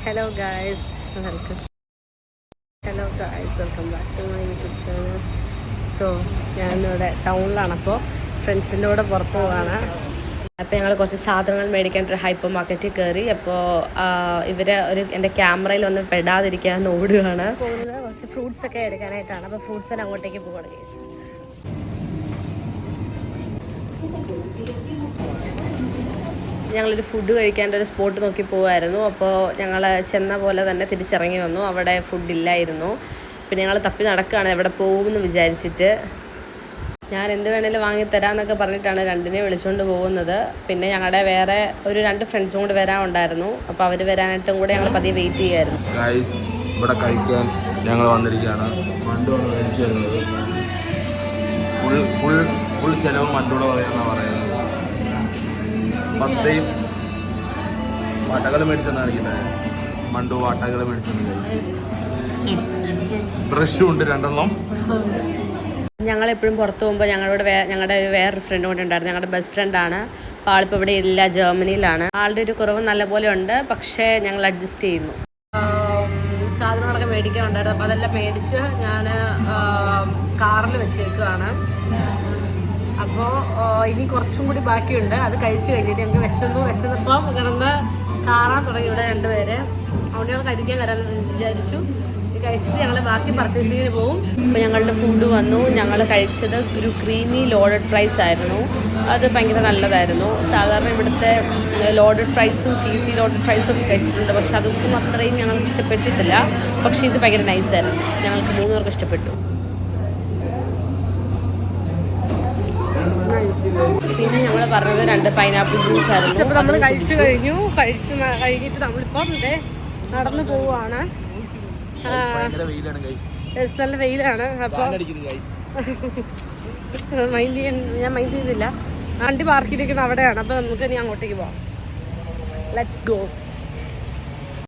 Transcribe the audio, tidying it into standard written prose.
Hello guys welcome back to my YouTube channel. So ഞാനിവിടെ ടൗണിലാണ്. അപ്പോൾ ഫ്രണ്ട്സിൻ്റെ കൂടെ പുറത്ത് പോവാണ്. അപ്പോൾ ഞങ്ങൾ കുറച്ച് സാധനങ്ങൾ മേടിക്കാൻ ഒരു ഹൈപ്പർ മാർക്കറ്റിൽ കയറി. അപ്പോൾ എൻ്റെ ക്യാമറയിൽ ഒന്നും പെടാതിരിക്കാൻ ഓടുകയാണ്. പോകുന്നത് കുറച്ച് ഫ്രൂട്ട്സ് ഒക്കെ എടുക്കാനായിട്ടാണ്. അപ്പോൾ ഫ്രൂട്ട്സിന് അങ്ങോട്ടേക്ക് പോവാണ് ഗൈസ്. ഞങ്ങളൊരു ഫുഡ് കഴിക്കാൻ ഒരു സ്പോട്ട് നോക്കി പോകുമായിരുന്നു. അപ്പോൾ ഞങ്ങൾ ചെന്ന പോലെ തന്നെ തിരിച്ചിറങ്ങി വന്നു. അവിടെ ഫുഡില്ലായിരുന്നു. പിന്നെ ഞങ്ങൾ തപ്പി നടക്കുകയാണ് എവിടെ പോകുമെന്ന് വിചാരിച്ചിട്ട്. ഞാൻ എന്ത് വേണേലും വാങ്ങിത്തരാമെന്നൊക്കെ പറഞ്ഞിട്ടാണ് രണ്ടിനെ വിളിച്ചുകൊണ്ട് പോകുന്നത്. പിന്നെ ഞങ്ങളുടെ വേറെ ഒരു 2 ഫ്രണ്ട്സും കൂടി വരാനുണ്ടായിരുന്നു. അപ്പോൾ അവർ വരാനായിട്ടും കൂടെ ഞങ്ങൾ പതിയെ വെയിറ്റ് ചെയ്യുമായിരുന്നു. ഇവിടെ കഴിക്കാൻ ഞങ്ങൾ വന്നിരിക്കുകയാണ്. മണ്ടുവാണ് മേടിച്ചു തരുന്നത്. ഫുൾ ചിലവ് മണ്ടൂടെ പറയാമെന്നാണ് പറയുന്നത്. ഫസ്റ്റ് ടൈം വാട്ടകൾ മേടിച്ചെന്ന് കാണിക്കുന്നത്. മണ്ടു വാട്ടകൾ മേടിച്ചെന്ന്. ബ്രഷും ഉണ്ട് 2 ഞങ്ങളെപ്പോഴും പുറത്ത് പോകുമ്പോൾ ഞങ്ങളുടെ വേറൊരു ഫ്രണ്ട് കൂടെ ഉണ്ടായിരുന്നു. ഞങ്ങളുടെ ബെസ്റ്റ് ഫ്രണ്ടാണ്. അപ്പോൾ ആളിപ്പോൾ ഇവിടെ ഇല്ല, ജർമ്മനിയിലാണ്. ആളുടെ ഒരു കുറവ് നല്ലപോലെ ഉണ്ട്. പക്ഷേ ഞങ്ങൾ അഡ്ജസ്റ്റ് ചെയ്യുന്നു. സാധനങ്ങളൊക്കെ മേടിക്കാൻ ഉണ്ടായിരുന്നു. അപ്പോൾ അതെല്ലാം മേടിച്ച് ഞാൻ കാറിൽ വെച്ചേക്കുകയാണ്. അപ്പോൾ ഇനി കുറച്ചും കൂടി ബാക്കിയുണ്ട്. അത് കഴിച്ച് കഴിഞ്ഞിട്ട് ഞങ്ങൾക്ക് വിശന്നപ്പം കിടന്ന് കാറാൻ തുടങ്ങി ഇവിടെ 2 പേര്. അവിടെ ഞങ്ങൾ കഴിക്കാൻ വരാമെന്ന് വിചാരിച്ചു. കഴിച്ചിട്ട് ഞങ്ങൾ ബാക്കി പർച്ചേസിങ്ങിന് പോകും. അപ്പോൾ ഞങ്ങളുടെ ഫുഡ് വന്നു. ഞങ്ങൾ കഴിച്ചത് ഒരു ക്രീമി ലോഡഡ് ഫ്രൈസ് ആയിരുന്നു. അത് ഭയങ്കര നല്ലതായിരുന്നു. സാധാരണ ഇവിടുത്തെ ലോഡഡ് ഫ്രൈസും ചീസി ലോഡഡ് ഫ്രൈസും ഒക്കെ കഴിച്ചിട്ടുണ്ട്. പക്ഷെ അതൊന്നും അത്രയും ഞങ്ങൾക്ക് ഇഷ്ടപ്പെട്ടിട്ടില്ല. പക്ഷേ ഇത് ഭയങ്കര നൈസായിരുന്നു. ഞങ്ങൾക്ക് 3 പേർക്ക് ഇഷ്ടപ്പെട്ടു. പിന്നെ ഞങ്ങൾ പറഞ്ഞത് 2 പൈനാപ്പിൾ ജ്യൂസ് ആയിരുന്നു. അപ്പോൾ നമ്മൾ കഴിഞ്ഞിട്ട് നമ്മളിപ്പം നടന്നു പോവുകയാണ്. നല്ല വെയിലാണ്. അപ്പോൾ ഞാൻ മൈൻഡ് ചെയ്യുന്നില്ല. വണ്ടി പാർക്ക് ചെയ്തിരിക്കുന്നത് അവിടെയാണ്. അപ്പോൾ നമുക്ക് ഇനി അങ്ങോട്ടേക്ക് പോവാം. Let's go.